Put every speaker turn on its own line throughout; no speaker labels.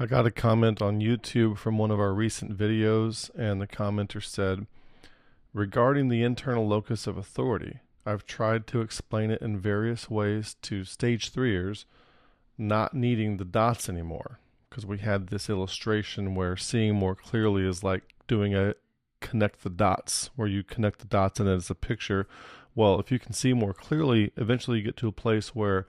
I got a comment on YouTube from one of our recent videos, and the commenter said, regarding the internal locus of authority, I've tried to explain it in various ways to stage threeers, not needing the dots anymore. Because we had this illustration where seeing more clearly is like doing a connect the dots, where you connect the dots and it's a picture. Well, if you can see more clearly, eventually you get to a place where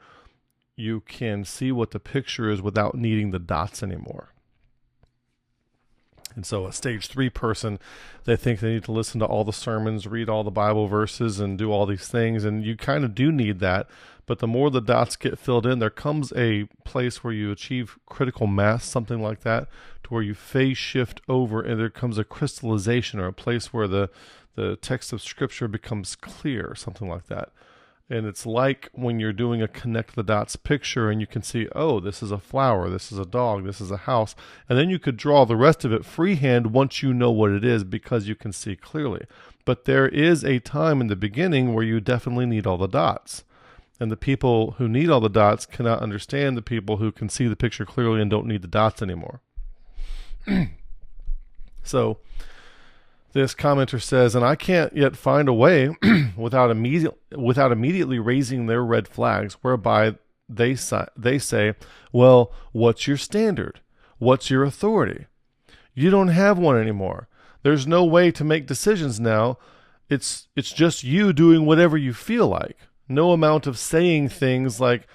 you can see what the picture is without needing the dots anymore. And so a stage three person, they think they need to listen to all the sermons, read all the Bible verses, and do all these things. And you kind of do need that. But the more the dots get filled in, there comes a place where you achieve critical mass, something like that, to where you phase shift over and there comes a crystallization, or a place where the text of Scripture becomes clear, something like that. And it's like when you're doing a connect the dots picture and you can see, oh, this is a flower, this is a dog, this is a house. And then you could draw the rest of it freehand once you know what it is because you can see clearly. But there is a time in the beginning where you definitely need all the dots. And the people who need all the dots cannot understand the people who can see the picture clearly and don't need the dots anymore. So this commenter says, and I can't yet find a way without immediately raising their red flags, whereby they say, well, what's your standard? What's your authority? You don't have one anymore. There's no way to make decisions now. It's just you doing whatever you feel like. No amount of saying things like,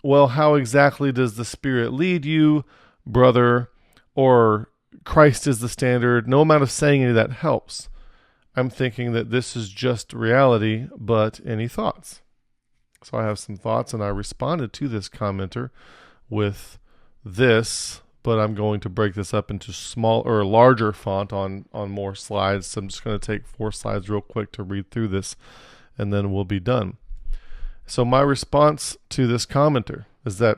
well, how exactly does the Spirit lead you, brother? Or Christ is the standard. No amount of saying any of that helps. I'm thinking that this is just reality, but any thoughts? So I have some thoughts, and I responded to this commenter with this, but I'm going to break this up into small or larger font on more slides. So I'm just going to take 4 slides real quick to read through this, and then we'll be done. So my response to this commenter is that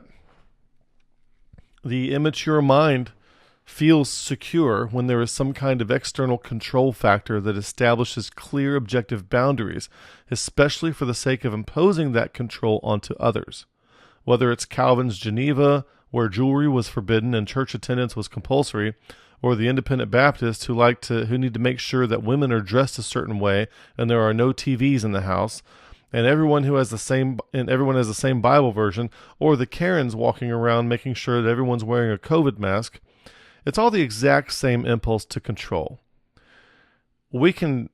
the immature mind feels secure when there is some kind of external control factor that establishes clear objective boundaries, especially for the sake of imposing that control onto others. Whether it's Calvin's Geneva, where jewelry was forbidden and church attendance was compulsory, or the independent Baptists who need to make sure that women are dressed a certain way and there are no TVs in the house, and everyone has the same Bible version, or the Karens walking around making sure that everyone's wearing a COVID mask. It's all the exact same impulse to control. We can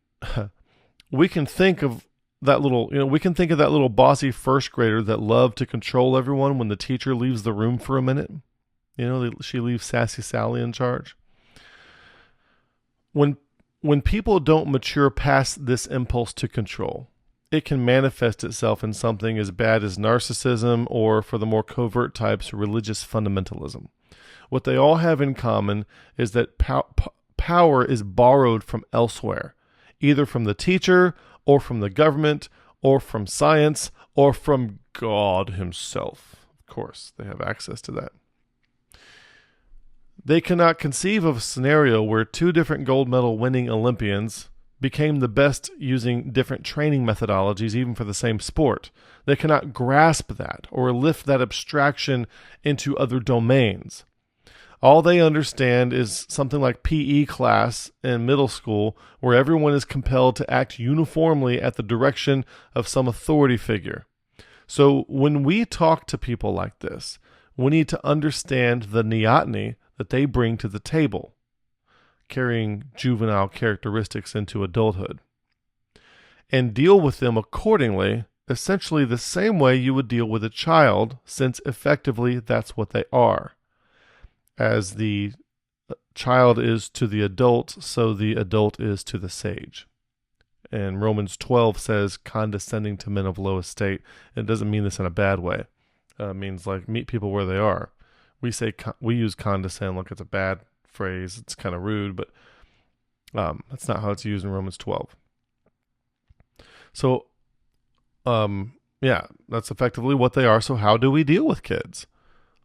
think of that little bossy first grader that loved to control everyone when the teacher leaves the room for a minute. She leaves Sassy Sally in charge. When people don't mature past this impulse to control, it can manifest itself in something as bad as narcissism, or for the more covert types, religious fundamentalism. What they all have in common is that power is borrowed from elsewhere, either from the teacher, or from the government, or from science, or from God himself. Of course, they have access to that. They cannot conceive of a scenario where 2 different gold medal winning Olympians became the best using different training methodologies, even for the same sport. They cannot grasp that or lift that abstraction into other domains. All they understand is something like PE class in middle school, where everyone is compelled to act uniformly at the direction of some authority figure. So when we talk to people like this, we need to understand the neoteny that they bring to the table, carrying juvenile characteristics into adulthood, and deal with them accordingly, essentially the same way you would deal with a child, since effectively that's what they are. As the child is to the adult, so the adult is to the sage. And Romans 12 says, condescending to men of low estate. It doesn't mean this in a bad way. It means like meet people where they are. We use condescend like it's a bad phrase. It's kind of rude, but that's not how it's used in Romans 12. So, that's effectively what they are. So how do we deal with kids?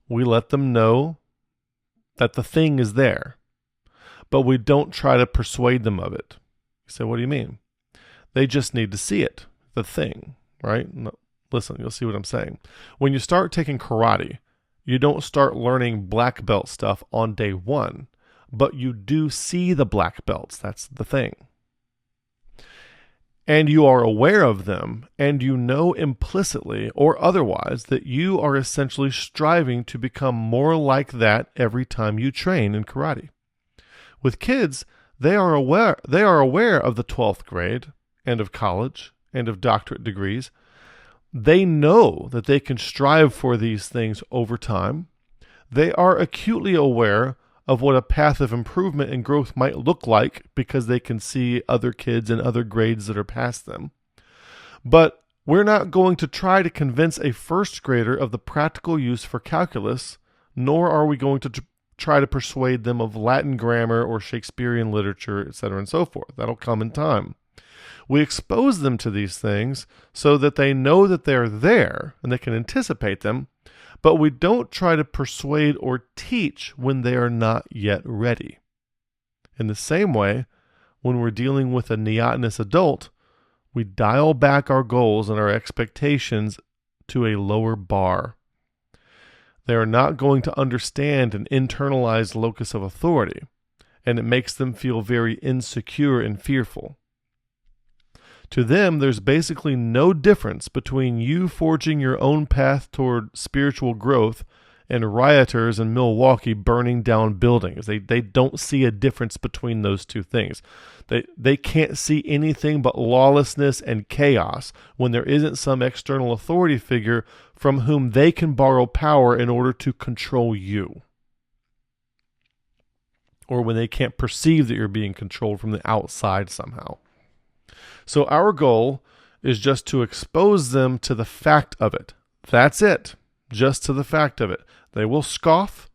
We let them know that the thing is there, but we don't try to persuade them of it. You say, what do you mean? They just need to see it, the thing, right? No, listen, you'll see what I'm saying. When you start taking karate, You don't start learning black belt stuff on day one, but you do see the black belts. That's the thing. And you are aware of them, and you know implicitly or otherwise that you are essentially striving to become more like that every time you train in karate. With kids, they are aware of the 12th grade and of college and of doctorate degrees. They know that they can strive for these things over time. They are acutely aware of what a path of improvement and growth might look like because they can see other kids in other grades that are past them. But we're not going to try to convince a first grader of the practical use for calculus, nor are we going to try to persuade them of Latin grammar or Shakespearean literature, etc., and so forth. That'll come in time. We expose them to these things so that they know that they're there and they can anticipate them, but we don't try to persuade or teach when they are not yet ready. In the same way, when we're dealing with a neotenous adult, we dial back our goals and our expectations to a lower bar. They are not going to understand an internalized locus of authority, and it makes them feel very insecure and fearful. To them, there's basically no difference between you forging your own path toward spiritual growth and rioters in Milwaukee burning down buildings. They don't see a difference between those two things. They can't see anything but lawlessness and chaos when there isn't some external authority figure from whom they can borrow power in order to control you. Or when they can't perceive that you're being controlled from the outside somehow. So our goal is just to expose them to the fact of it. That's it. Just to the fact of it. They will scoff.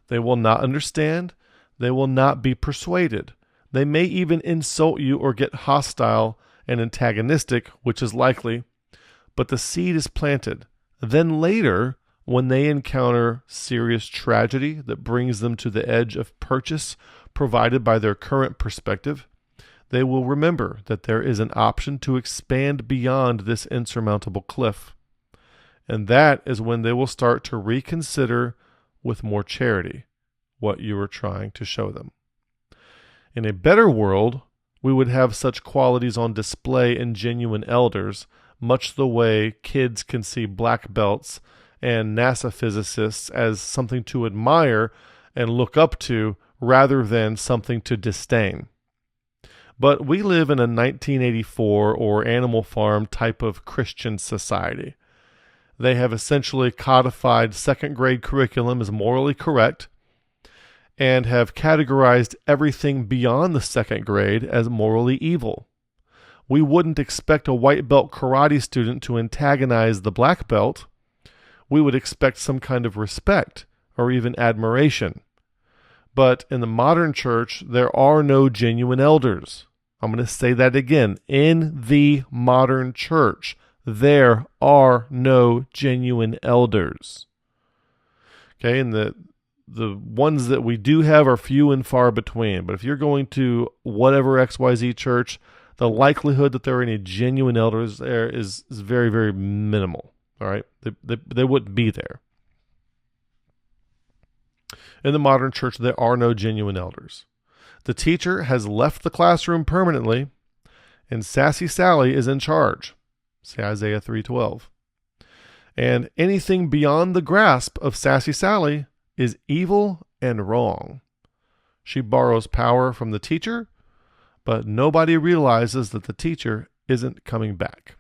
They will not understand. They will not be persuaded. They may even insult you or get hostile and antagonistic, which is likely, but the seed is planted. Then later, when they encounter serious tragedy that brings them to the edge of purchase provided by their current perspective, they will remember that there is an option to expand beyond this insurmountable cliff. And that is when they will start to reconsider with more charity what you are trying to show them. In a better world, we would have such qualities on display in genuine elders, much the way kids can see black belts and NASA physicists as something to admire and look up to rather than something to disdain. But we live in a 1984 or Animal Farm type of Christian society. They have essentially codified second grade curriculum as morally correct and have categorized everything beyond the second grade as morally evil. We wouldn't expect a white belt karate student to antagonize the black belt. We would expect some kind of respect or even admiration. But in the modern church, there are no genuine elders. I'm going to say that again. In the modern church, there are no genuine elders. Okay, and the ones that we do have are few and far between. But if you're going to whatever XYZ church, the likelihood that there are any genuine elders there is very, very minimal. All right, they wouldn't be there. In the modern church, there are no genuine elders. The teacher has left the classroom permanently, and Sassy Sally is in charge. See Isaiah 3:12. And anything beyond the grasp of Sassy Sally is evil and wrong. She borrows power from the teacher, but nobody realizes that the teacher isn't coming back.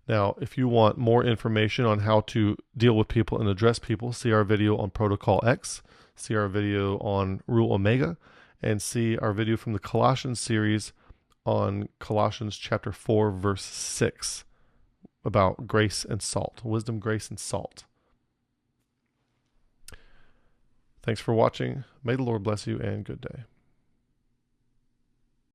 Now, if you want more information on how to deal with people and address people, see our video on Protocol X, see our video on Rule Omega, and see our video from the Colossians series on Colossians chapter 4, verse 6, about grace and salt, wisdom, grace, and salt. Thanks for watching. May the Lord bless you, and good day.